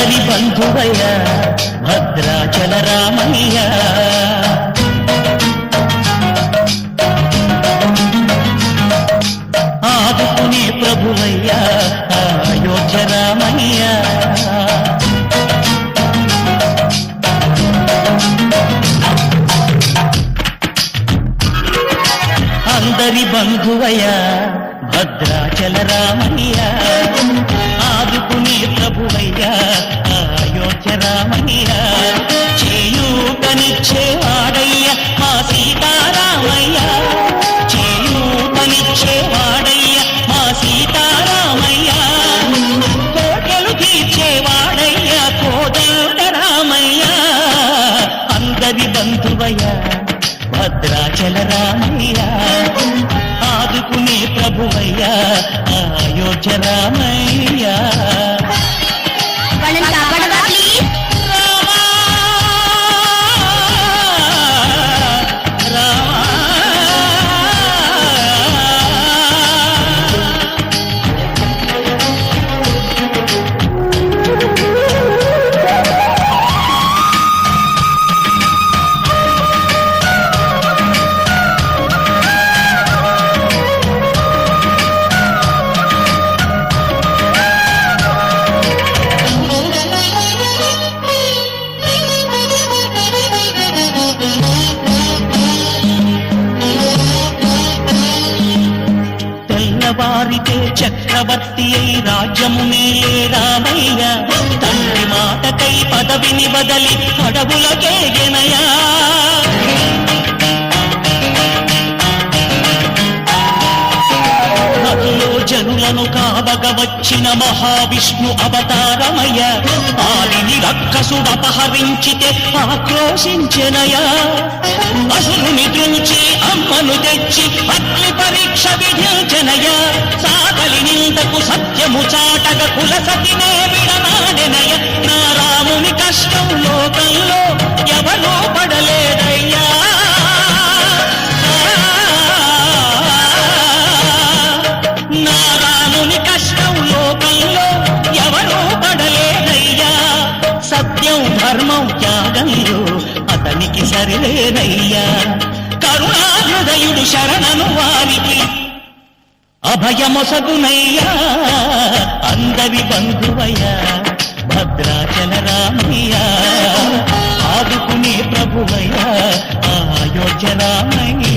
అందరి బంధువయ్య భద్రాచల రామయ్య ఆదుకునే ప్రభువయ్య అయోధ్య రామయ్య అందరి బంధువయ్య భద్రాచల రామయ్య ఆదుకునే ప్రభువయ్య అయోధ్య రామయ్య చేయూతనిచ్చేవాడయ్య మా సీతారామయ్య చేయూతనిచ్చేవాడయ్య మా సీతారామయ్య కోటలు తీర్చేవాడయ్య కోదండ రామయ్య అందరి బంధువయ్య భద్రాచల రామయ్య ఆదుకునే ప్రభువయ్య అయోధ్య రామయ్య వారితే చక్రవర్తి అయి రాజ్యమునే రామయ్య తండ్రి మాటకై పదవిని బదలి అడవులకేగెనయా నదిలో జనులను కావగ వచ్చిన మహావిష్ణు అవతారమయ్య ఆలిని రక్కసుడు అపహరించితే ఆక్రోశించెనయా అసురుని దృంచి అమ్మను తెచ్చి అగ్ని పరీక్ష విధించెనయ సాగలి నిందకు సత్యము చాటగ కుల సతినే విడనాడెనయ నా రాముని కష్టం లోకంలో ఎవరూ పడలేదయ్యా నా రాముని కష్టం లోకంలో ఎవరూ పడలేదయ్యా సత్యం ధర్మం త్యాగంలో అతనికి సరిలేనయ్యా కరుణాహృదయుడు శరణను వారికి అభయమొసగునయ్యా అందరి బంధువయ్య భద్రాచల రామయ్య ఆదుకునే ప్రభువయ్య అయోధ్య రామయ్య